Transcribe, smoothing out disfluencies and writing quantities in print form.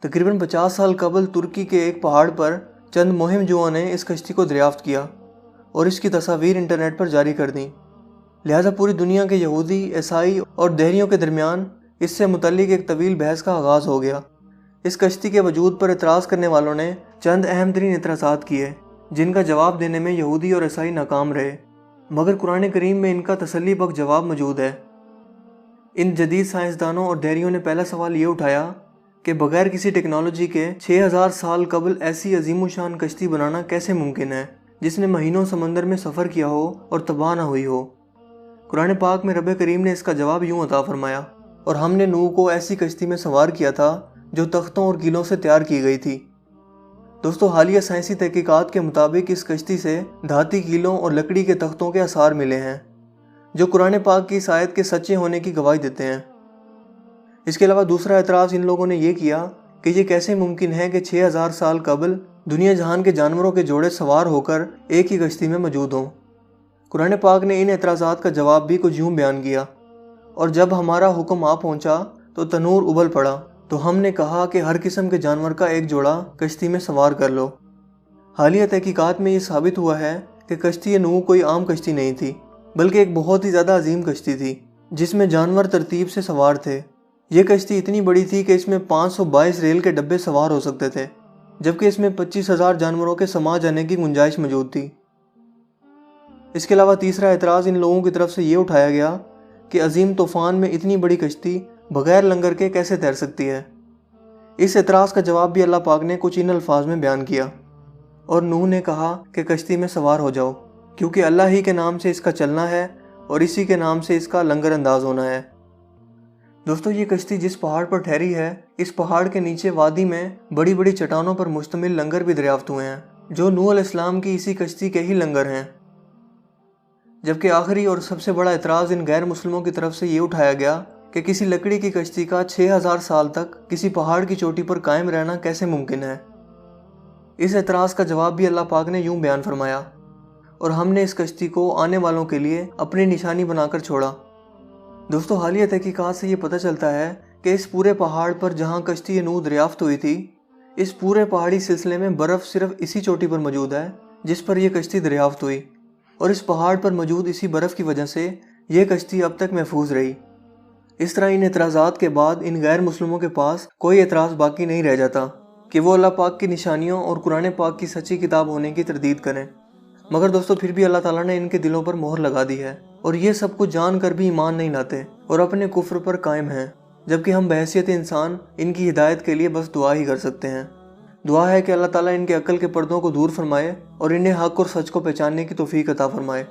तकरीबन 50 साल कबल तुर्की के एक पहाड़ पर चंद मुहिमजुओं ने इस कश्ती को दरियाफ्त किया और इसकी तस्वीर इंटरनेट पर जारी कर दी। लिहाजा पूरी दुनिया के यहूदी, ईसाई और देहरियों के दरमियान इससे मुतल्लिक एक तवील बहस का आगाज़ हो गया। इस कश्ती के वजूद पर एतराज़ करने वालों ने चंद अहम तरीन एतराज़ात किए, जिनका जवाब देने में यहूदी और ईसाई नाकाम रहे, मगर कुरान करीम में इनका तसल्ली बख्श जवाब मौजूद है। इन जदीद साइंसदानों और देहरियों ने पहला सवाल ये उठाया कि बगैर किसी टेक्नोलॉजी के 6000 साल कबल ऐसी अजीमुशान कश्ती बनाना कैसे मुमकिन है जिसने महीनों समंदर में सफ़र किया हो और तबाह ना हुई हो। कुरान पाक में रब करीम ने इसका जवाब यूँ अता फरमाया, और हमने नूह को ऐसी कश्ती में सवार किया था जो तख्तों और कीलों से तैयार की गई थी। दोस्तों, हालिया साइंसी तहकीकात के मुताबिक इस कश्ती से धाती कीलों और लकड़ी के तख्तों के आसार मिले हैं, जो कुरान पाक की इस आयत के सच्चे होने की गवाही देते हैं। इसके अलावा दूसरा एतराज़ इन लोगों ने यह किया कि ये कैसे मुमकिन है कि 6000 साल कबल दुनिया जहान के जानवरों के जोड़े सवार होकर एक ही कश्ती में मौजूद हों। कुरान पाक ने इन एतराज़ात का जवाब भी कुछ यूँ बयान किया, और जब हमारा हुक्म आ पहुँचा तो तनूर उबल पड़ा, तो हमने कहा कि हर किस्म के जानवर का एक जोड़ा कश्ती में सवार कर लो। हालिया तहकीकात में ये साबित हुआ है कि कश्ती नूह कोई आम कश्ती नहीं थी, बल्कि एक बहुत ही ज़्यादा अजीम कश्ती थी जिसमें जानवर तरतीब से सवार थे। ये कश्ती इतनी बड़ी थी कि इसमें 522 रेल के डब्बे सवार हो सकते थे, जबकि इसमें 25,000 जानवरों के समा जाने की गुंजाइश मौजूद थी। इसके अलावा तीसरा एतराज़ इन लोगों की तरफ से ये उठाया गया कि अजीम तूफ़ान में इतनी बड़ी कश्ती बगैर लंगर के कैसे तैर सकती है। इस एतराज़ का जवाब भी अल्लाह पाक ने कुछ इन अल्फाज में बयान किया, और नूह ने कहा कि कश्ती में सवार हो जाओ, क्योंकि अल्लाह ही के नाम से इसका चलना है और इसी के नाम से इसका लंगर अंदाज होना है। दोस्तों, ये कश्ती जिस पहाड़ पर ठहरी है, इस पहाड़ के नीचे वादी में बड़ी बड़ी चट्टानों पर मुश्तमिल लंगर भी दरियाफ्त हुए हैं, जो नूह अलैहिस्सलाम की इसी कश्ती के ही लंगर हैं। जबकि आखिरी और सबसे बड़ा एतराज़ इन गैर मुस्लिमों की तरफ से ये उठाया गया कि किसी लकड़ी की कश्ती का 6000 साल तक किसी पहाड़ की चोटी पर कायम रहना कैसे मुमकिन है। इस एतराज़ का जवाब भी अल्लाह पाक ने यूँ बयान फरमाया, और हमने इस कश्ती को आने वालों के लिए अपनी निशानी बनाकर छोड़ा। दोस्तों, हालिया तहकीकात से ये पता चलता है कि इस पूरे पहाड़ पर जहाँ कश्ती नूह दरियाफ्त हुई थी, इस पूरे पहाड़ी सिलसिले में बर्फ़ सिर्फ इसी चोटी पर मौजूद है जिस पर यह कश्ती दरियाफ्त हुई, और इस पहाड़ पर मौजूद इसी बर्फ़ की वजह से यह कश्ती अब तक महफूज रही। इस तरह इन एतराज़ात के बाद इन गैर मुस्लिमों के पास कोई एतराज़ बाकी नहीं रह जाता कि वो अल्लाह पाक की निशानियों और कुरान पाक की सच्ची किताब होने की तरदीद करें। मगर दोस्तों, फिर भी अल्लाह ताला ने इनके दिलों पर मोहर लगा दी है, और ये सब कुछ जान कर भी ईमान नहीं लाते और अपने कुफ्र पर कायम हैं, जबकि हम बहैसियत इंसान इनकी हिदायत के लिए बस दुआ ही कर सकते हैं। दुआ है कि अल्लाह ताला इनके अक्ल के पर्दों को दूर फरमाए और इन्हें हक़ और सच को पहचानने की तौफीक अता फरमाए।